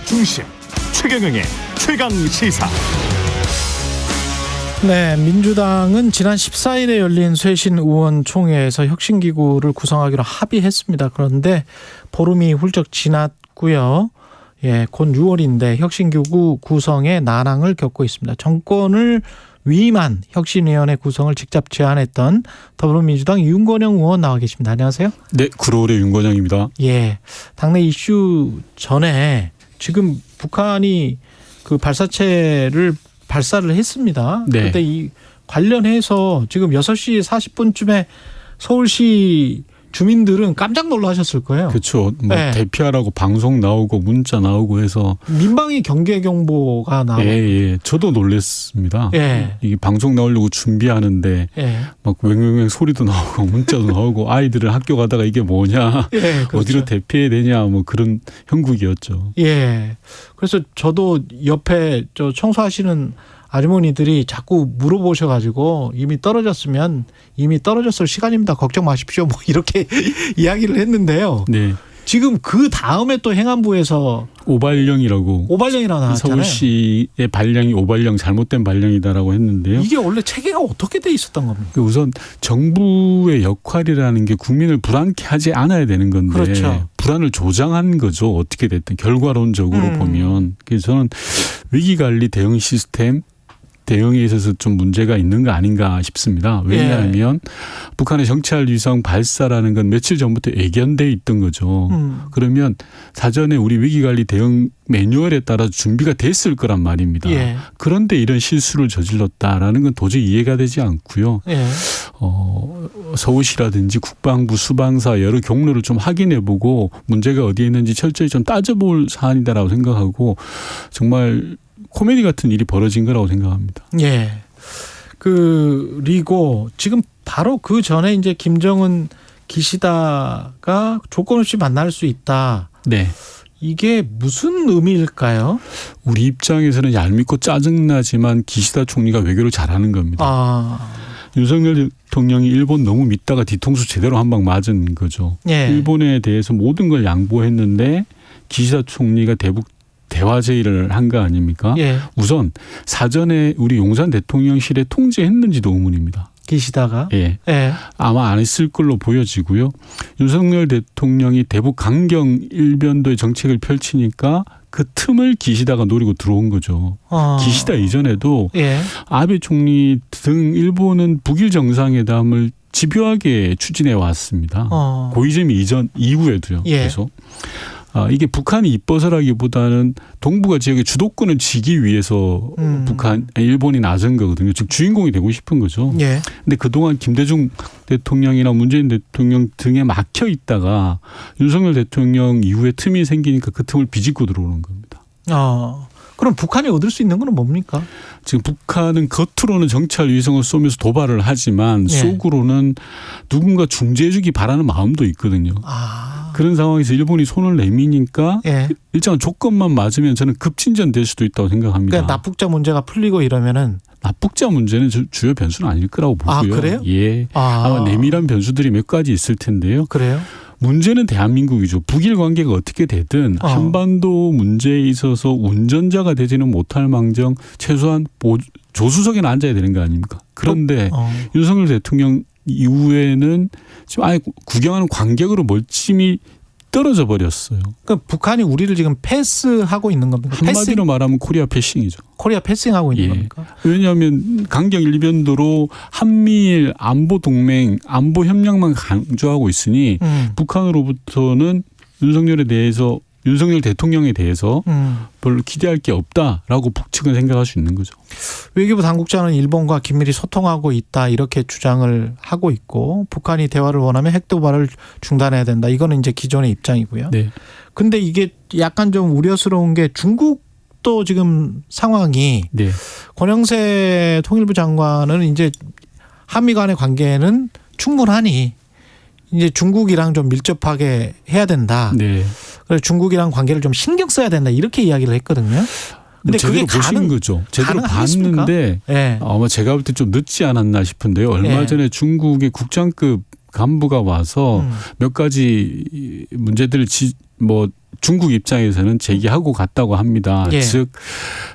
중심 최경영의 최강 시사. 네, 민주당은 지난 14일에 열린 쇄신 의원총회에서 혁신기구를 구성하기로 합의했습니다. 그런데 보름이 훌쩍 지났고요. 곧 6월인데 혁신기구 구성에 난항을 겪고 있습니다. 정권을 위임한 혁신위원회 구성을 직접 제안했던 더불어민주당 윤건영 의원 나와 계십니다. 안녕하세요. 네, 구로울의 윤건영입니다. 예, 당내 이슈 전에 지금 북한이 그 발사체를 발사를 했습니다. 네. 그런데 이 관련해서 지금 6시 40분쯤에 서울시 주민들은 깜짝 놀라셨을 거예요. 그렇죠. 뭐 네. 대피하라고 방송 나오고 문자 나오고 해서 민방위 경계 경보가 나오고. 예. 저도 놀랐습니다. 예. 이게 방송 나오려고 준비하는데 예. 막 웽웽웽 소리도 나오고 문자도 나오고 아이들은 학교 가다가 이게 뭐냐, 예, 그렇죠. 어디로 대피해야 되냐, 뭐 그런 형국이었죠. 예. 그래서 저도 옆에 저 청소하시는 아주머니들이 자꾸 물어보셔가지고 이미 떨어졌을 시간입니다. 걱정 마십시오. 뭐 이렇게 이야기를 했는데요. 네. 지금 그 다음에 또 행안부에서 오발령이라고 오발령이라고 나왔잖아요. 서울시의 발령이 오발령 잘못된 발령이다라고 했는데요. 이게 원래 체계가 어떻게 돼 있었던 겁니까? 우선 정부의 역할이라는 게 국민을 불안케 하지 않아야 되는 건데 그렇죠. 불안을 조장한 거죠. 어떻게 됐든 결과론적으로 보면. 그래서 저는 위기관리 대응 시스템 대응에 있어서 좀 문제가 있는 거 아닌가 싶습니다. 왜냐하면 북한의 정찰 위성 발사라는 건 며칠 전부터 예견돼 있던 거죠. 그러면 사전에 우리 위기관리 대응 매뉴얼에 따라 준비가 됐을 거란 말입니다. 예. 그런데 이런 실수를 저질렀다라는 건 도저히 이해가 되지 않고요. 예. 서울시라든지 국방부, 수방사 여러 경로를 좀 확인해보고 문제가 어디에 있는지 철저히 좀 따져볼 사안이다라고 생각하고 정말 코미디 같은 일이 벌어진 거라고 생각합니다. 예. 그리고 지금 바로 그 전에 이제 김정은 기시다가 조건 없이 만날 수 있다. 네. 이게 무슨 의미일까요? 우리 입장에서는 얄밉고 짜증나지만 기시다 총리가 외교를 잘하는 겁니다. 윤석열 대통령이 일본 너무 믿다가 뒤통수 제대로 한 방 맞은 거죠. 예. 일본에 대해서 모든 걸 양보했는데 기시다 총리가 대화 제의를 한 거 아닙니까? 예. 우선 사전에 우리 용산 대통령실에 통지했는지도 의문입니다. 기시다가. 예. 예. 아마 안 했을 걸로 보여지고요. 윤석열 대통령이 대북 강경 일변도의 정책을 펼치니까 그 틈을 기시다가 노리고 들어온 거죠. 기시다 이전에도 예. 아베 총리 등 일본은 북일 정상회담을 집요하게 추진해 왔습니다. 고이즈미 이전 이후에도요. 예. 계속. 이게 북한이 이뻐서라기보다는 동북아 지역의 주도권을 쥐기 위해서 일본이 나선 거거든요. 즉 주인공이 되고 싶은 거죠. 예. 근데 그동안 김대중 대통령이나 문재인 대통령 등에 막혀 있다가 윤석열 대통령 이후에 틈이 생기니까 그 틈을 비집고 들어오는 겁니다. 그럼 북한이 얻을 수 있는 건 뭡니까? 지금 북한은 겉으로는 정찰 위성을 쏘면서 도발을 하지만 속으로는 누군가 중재해주기 바라는 마음도 있거든요. 그런 상황에서 일본이 손을 내미니까 일정한 조건만 맞으면 저는 급진전될 수도 있다고 생각합니다. 그러니까 납북자 문제가 풀리고 이러면은 납북자 문제는 주요 변수는 아닐 거라고 보고요. 그래요? 예. 아마 내밀한 변수들이 몇 가지 있을 텐데요. 그래요? 문제는 대한민국이죠. 북일 관계가 어떻게 되든 한반도 문제에 있어서 운전자가 되지는 못할 망정 최소한 조수석에는 앉아야 되는 거 아닙니까? 그런데 윤석열 대통령 이후에는 지금 아예 구경하는 관객으로 멀찍이 떨어져 버렸어요. 그러니까 북한이 우리를 지금 패스하고 있는 겁니까? 한마디로 말하면 코리아 패싱이죠. 코리아 패싱하고 있는 겁니까? 왜냐하면 강경 일변도로 한미일 안보 동맹, 안보 협력만 강조하고 있으니 북한으로부터는 윤석열 대통령에 대해서 별로 기대할 게 없다라고 북측은 생각할 수 있는 거죠. 외교부 당국자는 일본과 긴밀히 소통하고 있다 이렇게 주장을 하고 있고 북한이 대화를 원하면 핵 도발을 중단해야 된다. 이거는 이제 기존의 입장이고요. 네. 근데 이게 약간 좀 우려스러운 게 중국도 지금 상황이 권영세 통일부 장관은 이제 한미 간의 관계는 충분하니 이제 중국이랑 좀 밀접하게 해야 된다. 그래서 중국이랑 관계를 좀 신경 써야 된다. 이렇게 이야기를 했거든요. 근데 제대로 보신 거죠. 제대로 봤는데 아마 제가 볼 때 좀 늦지 않았나 싶은데요. 얼마 전에 중국의 국장급 간부가 와서 몇 가지 문제들을 중국 입장에서는 제기하고 갔다고 합니다. 예. 즉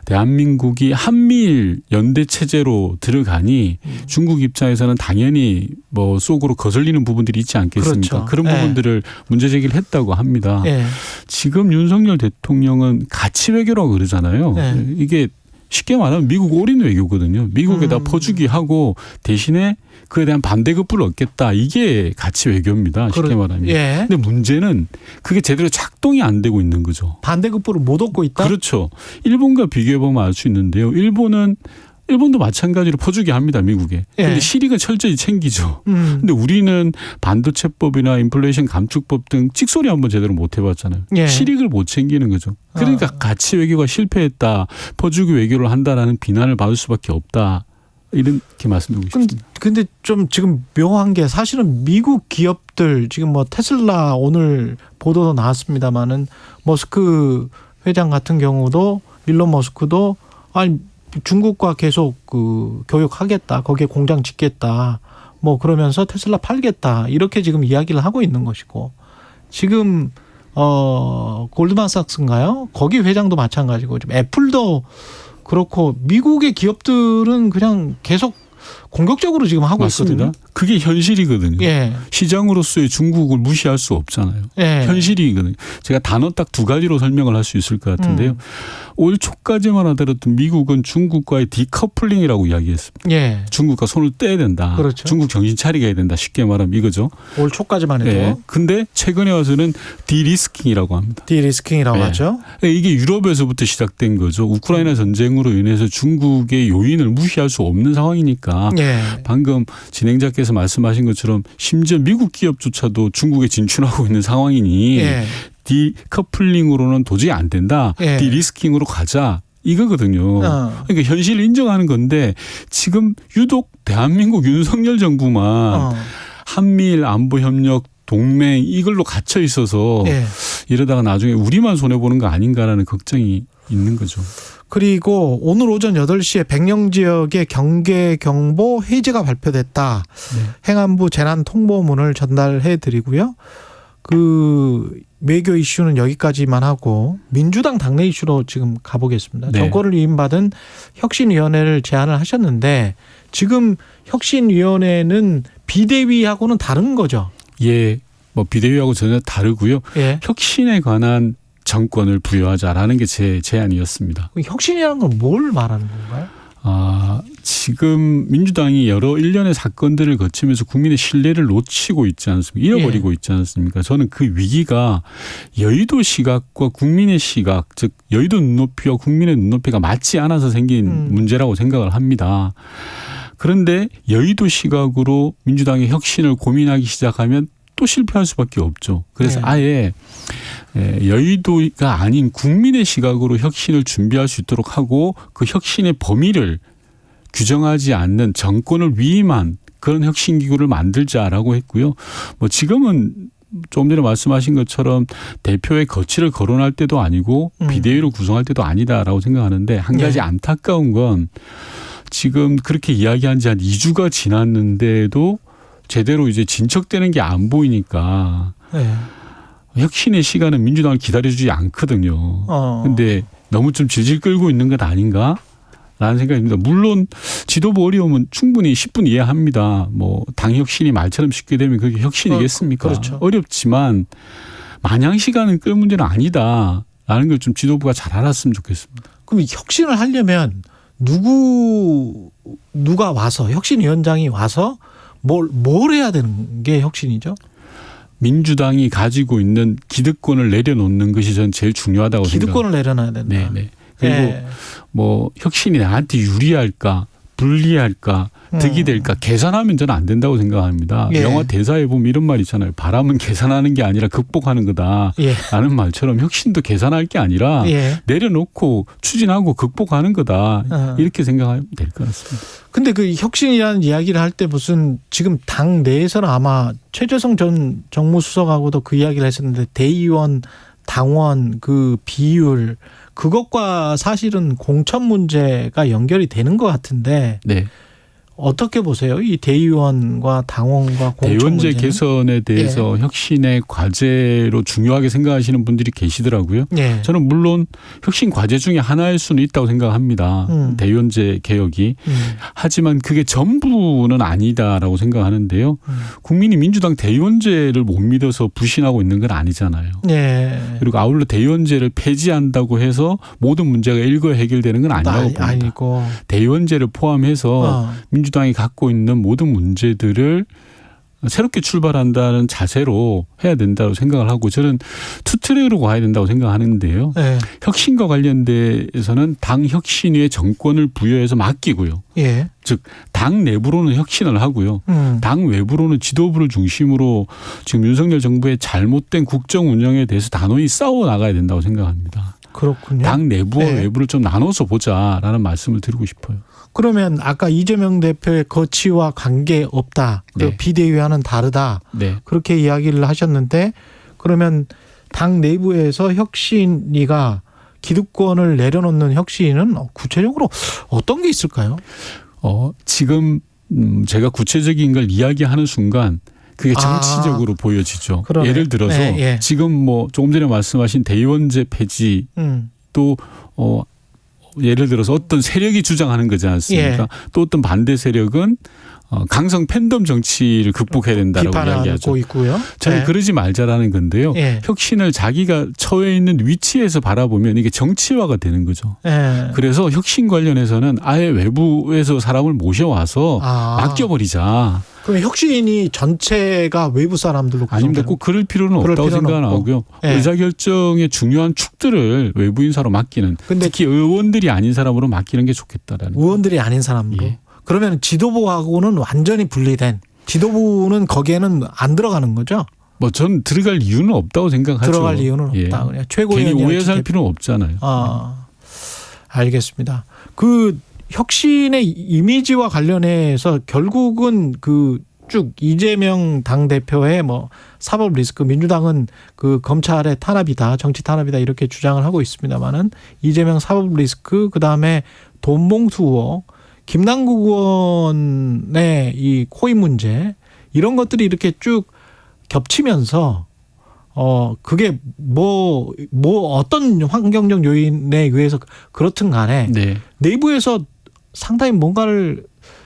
대한민국이 한미일 연대 체제로 들어가니 중국 입장에서는 당연히 뭐 속으로 거슬리는 부분들이 있지 않겠습니까? 그렇죠. 그런 예. 부분들을 문제 제기를 했다고 합니다. 예. 지금 윤석열 대통령은 가치 외교라고 그러잖아요. 예. 이게 쉽게 말하면 미국 올인 외교거든요. 미국에다 퍼주기 하고 대신에 그에 대한 반대급부를 얻겠다. 이게 가치 외교입니다. 쉽게 말하면. 예. 근데 문제는 그게 제대로 작동이 안 되고 있는 거죠. 반대급부를 못 얻고 있다. 그렇죠. 일본과 비교해 보면 알 수 있는데요. 일본도 마찬가지로 퍼주기 합니다. 미국에. 예. 근데 실익은 철저히 챙기죠. 근데 우리는 반도체법이나 인플레이션 감축법 등 찍소리 한번 제대로 못 해봤잖아요. 예. 실익을 못 챙기는 거죠. 그러니까 가치 외교가 실패했다. 퍼주기 외교를 한다라는 비난을 받을 수밖에 없다. 이렇게 말씀드리고 싶습니다. 근데 좀 지금 묘한 게 사실은 미국 기업들 지금 뭐 테슬라 오늘 보도도 나왔습니다마는 머스크 회장 같은 경우도 일론 머스크도 아니 중국과 계속 그 교역하겠다. 거기에 공장 짓겠다. 뭐 그러면서 테슬라 팔겠다. 이렇게 지금 이야기를 하고 있는 것이고 지금 골드만삭스인가요? 거기 회장도 마찬가지고 지금 애플도 그렇고 미국의 기업들은 그냥 계속 공격적으로 지금 하고 맞습니다. 있거든요. 그게 현실이거든요. 예. 시장으로서의 중국을 무시할 수 없잖아요. 예. 현실이거든요. 제가 단어 딱 두 가지로 설명을 할 수 있을 것 같은데요. 올 초까지만 하더라도 미국은 중국과의 디커플링이라고 이야기했습니다. 예. 중국과 손을 떼야 된다. 그렇죠. 중국 정신 차리게 해야 된다. 쉽게 말하면 이거죠. 올 초까지만 해도 네. 근데 최근에 와서는 디리스킹이라고 합니다. 디리스킹이라고 네. 하죠. 이게 유럽에서부터 시작된 거죠. 우크라이나 전쟁으로 인해서 중국의 요인을 무시할 수 없는 상황이니까 예. 방금 진행자께서 말씀하신 것처럼 심지어 미국 기업조차도 중국에 진출하고 있는 상황이니 예. 디커플링으로는 도저히 안 된다. 예. 디리스킹으로 가자. 이거거든요. 그러니까 현실을 인정하는 건데 지금 유독 대한민국 윤석열 정부만 한미일 안보협력 동맹 이걸로 갇혀 있어서 예. 이러다가 나중에 우리만 손해보는 거 아닌가라는 걱정이 있는 거죠. 그리고 오늘 오전 8시에 백령 지역의 경계 경보 해제가 발표됐다. 네. 행안부 재난 통보문을 전달해 드리고요. 그 외교 이슈는 여기까지만 하고 민주당 당내 이슈로 지금 가보겠습니다. 네. 정권을 위임받은 혁신위원회를 제안을 하셨는데 지금 혁신위원회는 비대위하고는 다른 거죠. 예, 뭐 비대위하고 전혀 다르고요. 예. 혁신에 관한 정권을 부여하자라는 게 제 제안이었습니다. 혁신이라는 건 뭘 말하는 건가요? 지금 민주당이 여러 일련의 사건들을 거치면서 국민의 신뢰를 놓치고 있지 않습니까? 잃어버리고 있지 않습니까? 저는 그 위기가 여의도 시각과 국민의 시각, 즉 여의도 눈높이와 국민의 눈높이가 맞지 않아서 생긴 문제라고 생각을 합니다. 그런데 여의도 시각으로 민주당의 혁신을 고민하기 시작하면 또 실패할 수밖에 없죠. 그래서 네. 아예 여의도가 아닌 국민의 시각으로 혁신을 준비할 수 있도록 하고 그 혁신의 범위를 규정하지 않는 정권을 위임한 그런 혁신기구를 만들자라고 했고요. 뭐 지금은 조금 전에 말씀하신 것처럼 대표의 거취를 거론할 때도 아니고 비대위로 구성할 때도 아니다라고 생각하는데 한 가지 네. 안타까운 건 지금 그렇게 이야기한 지 한 2주가 지났는데도 제대로 이제 진척되는 게 안 보이니까 네. 혁신의 시간은 민주당을 기다려주지 않거든요. 그런데 너무 좀 질질 끌고 있는 것 아닌가? 라는 생각입니다. 물론 지도부 어려움은 충분히 10분 이해합니다. 뭐 당 혁신이 말처럼 쉽게 되면 그게 혁신이겠습니까? 그렇죠. 어렵지만 마냥 시간은 끌 문제는 아니다라는 걸 좀 지도부가 잘 알았으면 좋겠습니다. 그럼 혁신을 하려면 누가 와서 혁신위원장이 와서 뭘 해야 되는 게 혁신이죠? 민주당이 가지고 있는 기득권을 내려놓는 것이 전 제일 중요하다고 생각합니다. 기득권을 내려놔야 된다. 네네. 그리고 네. 뭐 혁신이 나한테 유리할까 불리할까 득이 될까 계산하면 저는 안 된다고 생각합니다. 예. 영화 대사에 보면 이런 말 있잖아요. 바람은 계산하는 게 아니라 극복하는 거다. 예. 라는 말처럼 혁신도 계산할 게 아니라 예. 내려놓고 추진하고 극복하는 거다. 이렇게 생각하면 될 것 같습니다. 근데 그 혁신이라는 이야기를 할 때 무슨 지금 당 내에서는 아마 최재성 전 정무수석하고도 그 이야기를 했었는데 대의원 당원 그 비율 그것과 사실은 공천 문제가 연결이 되는 것 같은데 네. 어떻게 보세요? 이 대의원과 당원과 공천 대의원제 문제는? 개선에 대해서 혁신의 과제로 중요하게 생각하시는 분들이 계시더라고요. 예. 저는 물론 혁신 과제 중에 하나일 수는 있다고 생각합니다. 대의원제 개혁이. 하지만 그게 전부는 아니다라고 생각하는데요. 국민이 민주당 대의원제를 못 믿어서 불신하고 있는 건 아니잖아요. 예. 그리고 아울러 대의원제를 폐지한다고 해서 모든 문제가 일거에 해결되는 건 아니라고 봅니다. 아니고. 대의원제를 포함해서 민주당이 갖고 있는 모든 문제들을 새롭게 출발한다는 자세로 해야 된다고 생각을 하고 저는 투트랙으로 가야 된다고 생각하는데요. 예. 혁신과 관련돼서는 당 혁신위에 정권을 부여해서 맡기고요. 예. 즉 당 내부로는 혁신을 하고요. 당 외부로는 지도부를 중심으로 지금 윤석열 정부의 잘못된 국정 운영에 대해서 단호히 싸워 나가야 된다고 생각합니다. 그렇군요. 당 내부와 네. 외부를 좀 나눠서 보자라는 말씀을 드리고 싶어요. 그러면 아까 이재명 대표의 거취와 관계 없다. 네. 비대위와는 다르다. 네. 그렇게 이야기를 하셨는데 그러면 당 내부에서 혁신위가 기득권을 내려놓는 혁신은 구체적으로 어떤 게 있을까요? 지금 제가 구체적인 걸 이야기하는 순간 그게 정치적으로 보여지죠. 그러네. 예를 들어서 예. 지금 뭐 조금 전에 말씀하신 대의원제 폐지 또 예를 들어서 어떤 세력이 주장하는 거지 않습니까? 예. 또 어떤 반대 세력은 강성 팬덤 정치를 극복해야 된다라고 이야기하죠. 비판하고 있고요. 저는 예. 그러지 말자라는 건데요. 예. 혁신을 자기가 처해 있는 위치에서 바라보면 이게 정치화가 되는 거죠. 예. 그래서 혁신 관련해서는 아예 외부에서 사람을 모셔와서 맡겨버리자. 그럼 혁신이 전체가 외부 사람들로 아닙니다. 꼭 그럴 필요는 없다고 생각하고요. 예. 의사결정의 중요한 축들을 외부 인사로 맡기는 근데 특히 의원들이 아닌 사람으로 맡기는 게 좋겠다라는 의원들이 아닌 사람으로. 예. 그러면 지도부하고는 완전히 분리된 지도부는 거기에는 안 들어가는 거죠? 뭐 전 들어갈 이유는 없다고 생각하죠. 들어갈 이유는 없다. 예. 그냥 최고위원이 괜히 오해 살 필요는 없잖아요. 알겠습니다. 그 혁신의 이미지와 관련해서 결국은 그 쭉 이재명 당대표의 뭐 사법 리스크 민주당은 그 검찰의 탄압이다. 정치 탄압이다. 이렇게 주장을 하고 있습니다만은 이재명 사법 리스크 그다음에 돈봉투 의혹 김남국 의원의 이 코인 문제 이런 것들이 이렇게 쭉 겹치면서 그게 뭐 어떤 환경적 요인에 의해서 그렇든 간에 네. 내부에서 상당히 뭔가를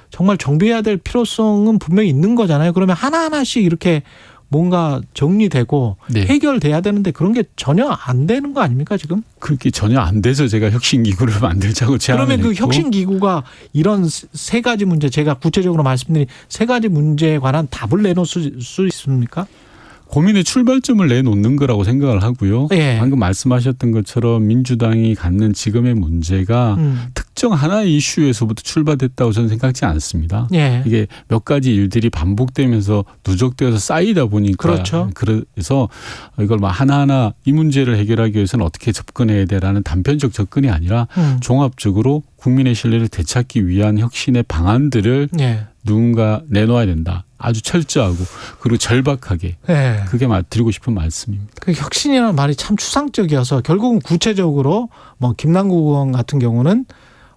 정말 정비해야 될 필요성은 분명히 있는 거잖아요. 그러면 하나하나씩 이렇게 뭔가 정리되고 네. 해결돼야 되는데 그런 게 전혀 안 되는 거 아닙니까 지금? 그렇게 전혀 안 돼서 제가 혁신기구를 만들자고 제안을 그러면 그 했고. 혁신기구가 이런 세 가지 문제 제가 구체적으로 말씀드린 세 가지 문제에 관한 답을 내놓을 수 있습니까? 고민의 출발점을 내놓는 거라고 생각을 하고요. 예. 방금 말씀하셨던 것처럼 민주당이 갖는 지금의 문제가 특정 하나의 이슈에서부터 출발됐다고 저는 생각지 않습니다. 예. 이게 몇 가지 일들이 반복되면서 누적되어서 쌓이다 보니까 그렇죠. 그래서 이걸 막 하나하나 이 문제를 해결하기 위해서는 어떻게 접근해야 되라는 단편적 접근이 아니라 종합적으로 국민의 신뢰를 되찾기 위한 혁신의 방안들을 예. 누군가 내놓아야 된다. 아주 철저하고 그리고 절박하게. 예. 그게 드리고 싶은 말씀입니다. 그 혁신이라는 말이 참 추상적이어서 결국은 구체적으로 뭐 김남국 의원 같은 경우는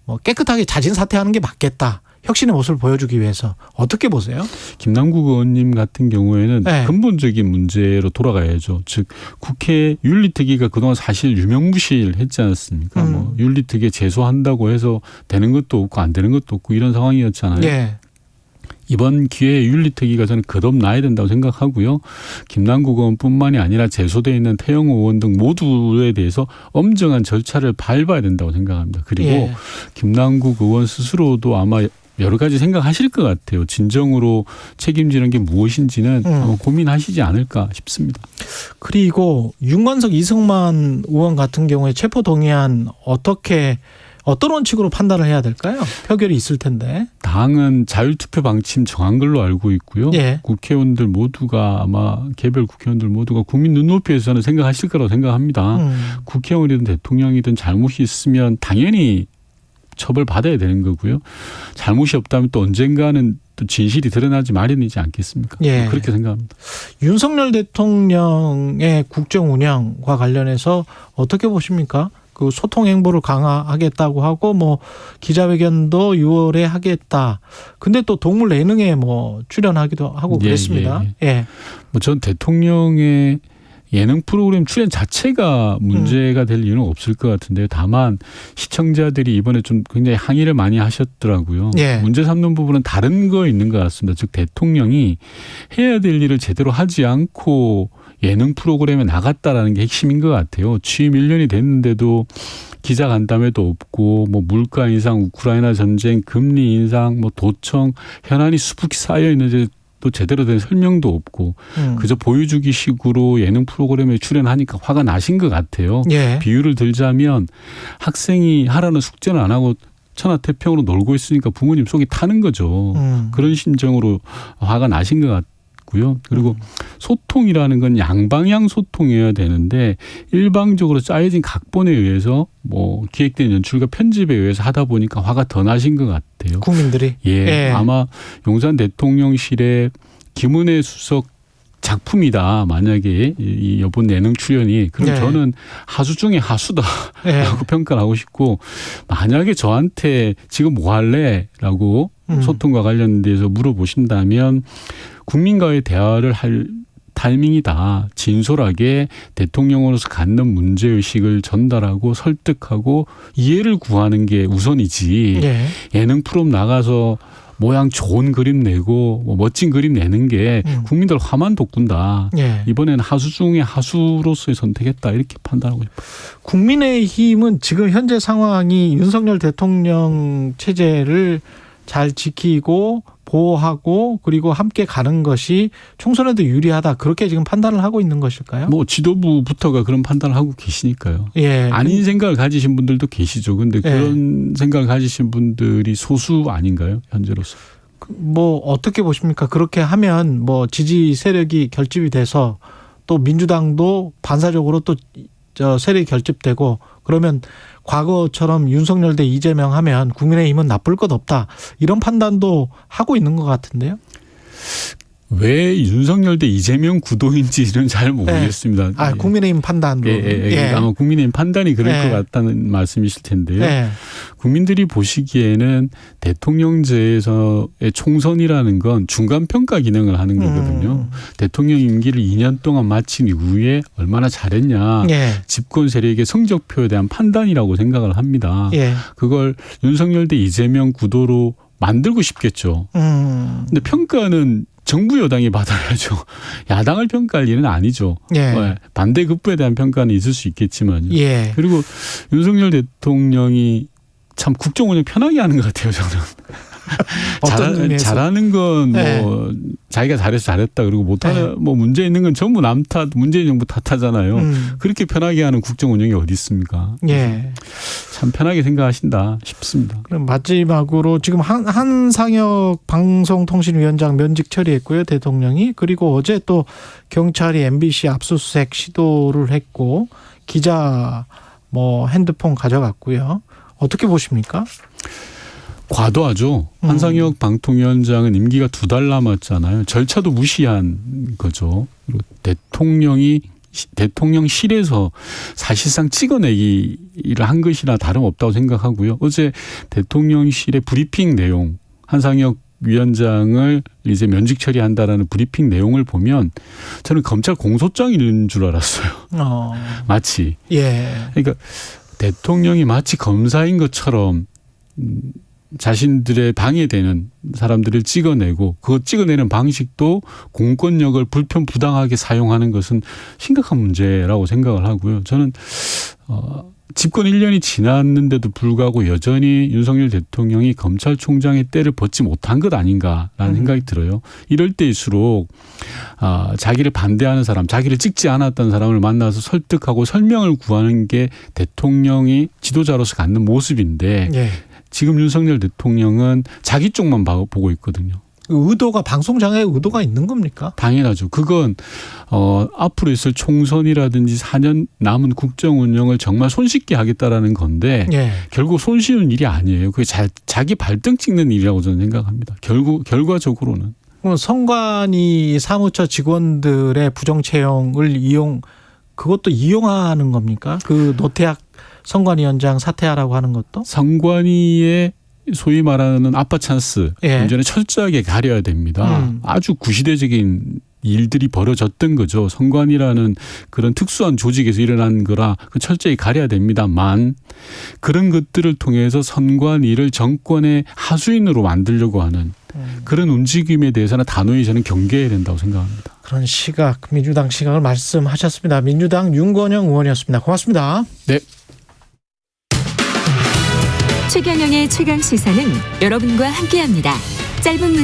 뭐 깨끗하게 자진 사퇴하는 게 맞겠다. 혁신의 모습을 보여주기 위해서 어떻게 보세요? 김남국 의원님 같은 경우에는 네. 근본적인 문제로 돌아가야죠. 즉 국회 윤리특위가 그동안 사실 유명무실했지 않았습니까? 뭐 윤리특위에 제소한다고 해서 되는 것도 없고 안 되는 것도 없고 이런 상황이었잖아요. 예. 이번 기회에 윤리특위가 저는 거듭나야 된다고 생각하고요. 김남국 의원뿐만이 아니라 제소되어 있는 태영호 의원 등 모두에 대해서 엄정한 절차를 밟아야 된다고 생각합니다. 그리고 예. 김남국 의원 스스로도 아마 여러 가지 생각하실 것 같아요. 진정으로 책임지는 게 무엇인지는 아마 고민하시지 않을까 싶습니다. 그리고 윤관석 이승만 의원 같은 경우에 체포동의안 어떤 원칙으로 판단을 해야 될까요? 표결이 있을 텐데. 당은 자율투표 방침 정한 걸로 알고 있고요. 예. 국회의원들 모두가 아마 개별 국회의원들 모두가 국민 눈높이에서는 생각하실 거라고 생각합니다. 국회의원이든 대통령이든 잘못이 있으면 당연히 처벌받아야 되는 거고요. 잘못이 없다면 또 언젠가는 또 진실이 드러나지 마련이지 않겠습니까? 예. 그렇게 생각합니다. 윤석열 대통령의 국정 운영과 관련해서 어떻게 보십니까? 그 소통 행보를 강화하겠다고 하고 뭐 기자회견도 6월에 하겠다. 근데 또 동물 예능에 뭐 출연하기도 하고 그랬습니다. 예. 뭐 전 대통령의 예능 프로그램 출연 자체가 문제가 될 이유는 없을 것 같은데요. 다만 시청자들이 이번에 좀 굉장히 항의를 많이 하셨더라고요. 예. 문제 삼는 부분은 다른 거 있는 것 같습니다. 즉 대통령이 해야 될 일을 제대로 하지 않고 예능 프로그램에 나갔다라는 게 핵심인 것 같아요. 취임 1년이 됐는데도 기자 간담회도 없고 뭐 물가 인상, 우크라이나 전쟁, 금리 인상, 뭐 도청 현안이 수북히 쌓여 있는데 또 제대로 된 설명도 없고 그저 보여주기식으로 예능 프로그램에 출연하니까 화가 나신 것 같아요. 예. 비유를 들자면 학생이 하라는 숙제는 안 하고 천하태평으로 놀고 있으니까 부모님 속이 타는 거죠. 그런 심정으로 화가 나신 것 같고요. 그리고 소통이라는 건 양방향 소통이어야 되는데 일방적으로 짜여진 각본에 의해서 뭐 기획된 연출과 편집에 의해서 하다 보니까 화가 더 나신 것 같아요. 국민들이. 예, 아마 용산 대통령실의 김은혜 수석 작품이다. 만약에 이 이번 예능 출연이 그럼 저는 하수 중에 하수다라고 평가를 하고 싶고 만약에 저한테 지금 뭐 할래라고 소통과 관련돼서 물어보신다면 국민과의 대화를 할 타이밍이다. 진솔하게 대통령으로서 갖는 문제의식을 전달하고 설득하고 이해를 구하는 게 우선이지. 예능 프로그램 나가서 모양 좋은 그림 내고 뭐 멋진 그림 내는 게 국민들 화만 돋군다. 이번에는 하수 중에 하수로서의 선택했다. 이렇게 판단하고 싶어요. 국민의힘은 지금 현재 상황이 윤석열 대통령 체제를 잘 지키고 보호하고 그리고 함께 가는 것이 총선에도 유리하다. 그렇게 지금 판단을 하고 있는 것일까요? 뭐 지도부부터가 그런 판단을 하고 계시니까요. 아닌 생각을 가지신 분들도 계시죠. 그런데 그런 생각을 가지신 분들이 소수 아닌가요? 현재로서. 뭐 어떻게 보십니까? 그렇게 하면 뭐 지지 세력이 결집이 돼서 또 민주당도 반사적으로 또 저 세력이 결집되고 그러면 과거처럼 윤석열 대 이재명 하면 국민의힘은 나쁠 것 없다. 이런 판단도 하고 있는 것 같은데요. 왜 윤석열 대 이재명 구도인지는 잘 모르겠습니다. 국민의힘 판단으로. 아마 국민의힘 판단이 그럴 것 같다는 말씀이실 텐데요. 국민들이 보시기에는 대통령제에서의 총선이라는 건 중간평가 기능을 하는 거거든요. 대통령 임기를 2년 동안 마친 이후에 얼마나 잘했냐. 집권 세력의 성적표에 대한 판단이라고 생각을 합니다. 그걸 윤석열 대 이재명 구도로 만들고 싶겠죠. 근데 평가는 정부 여당이 받아야죠. 야당을 평가할 일은 아니죠. 반대 급부에 대한 평가는 있을 수 있겠지만요. 그리고 윤석열 대통령이 참 국정 운영 편하게 하는 것 같아요. 저는. 잘하는 건 뭐 자기가 잘해서 잘했다. 그리고 못하는 뭐 문제 있는 건 전부 남 탓, 문재인 정부 탓하잖아요. 그렇게 편하게 하는 국정 운영이 어디 있습니까? 참 편하게 생각하신다 싶습니다. 그럼 마지막으로 지금 한상혁 방송통신위원장 면직 처리했고요. 대통령이. 그리고 어제 또 경찰이 MBC 압수수색 시도를 했고 기자 뭐 핸드폰 가져갔고요. 어떻게 보십니까? 과도하죠. 한상혁 방통위원장은 임기가 2달 남았잖아요. 절차도 무시한 거죠. 그리고 대통령실에서 사실상 찍어내기를 한 것이나 다름없다고 생각하고요. 어제 대통령실의 브리핑 내용, 한상혁 위원장을 이제 면직 처리한다라는 브리핑 내용을 보면 저는 검찰 공소장 읽는 줄 알았어요. 마치. 그러니까 대통령이 마치 검사인 것처럼 자신들의 방해되는 사람들을 찍어내고 그 찍어내는 방식도 공권력을 불편부당하게 사용하는 것은 심각한 문제라고 생각을 하고요. 저는 집권 1년이 지났는데도 불구하고 여전히 윤석열 대통령이 검찰총장의 때를 벗지 못한 것 아닌가라는 생각이 들어요. 이럴 때일수록 자기를 반대하는 사람, 자기를 찍지 않았던 사람을 만나서 설득하고 설명을 구하는 게 대통령이 지도자로서 갖는 모습인데 지금 윤석열 대통령은 자기 쪽만 보고 있거든요. 의도가 방송장에 의도가 있는 겁니까? 당연하죠. 그건 앞으로 있을 총선이라든지 4년 남은 국정 운영을 정말 손쉽게 하겠다라는 건데 결국 손쉬운 일이 아니에요. 그게 자기 발등 찍는 일이라고 저는 생각합니다. 결과적으로는. 선관위 사무처 직원들의 부정 채용을 그것도 이용하는 겁니까? 그 노태학 선관위원장 사퇴하라고 하는 것도. 선관위의 소위 말하는 아빠 찬스 예. 문제는 철저하게 가려야 됩니다. 아주 구시대적인 일들이 벌어졌던 거죠. 선관위라는 그런 특수한 조직에서 일어난 거라 철저히 가려야 됩니다만 그런 것들을 통해서 선관위를 정권의 하수인으로 만들려고 하는 그런 움직임에 대해서는 단호히 저는 경계해야 된다고 생각합니다. 그런 시각, 민주당 시각을 말씀하셨습니다. 민주당 윤건영 의원이었습니다. 고맙습니다. 네. 최경영의 최강 시사는 여러분과 함께합니다. 짧은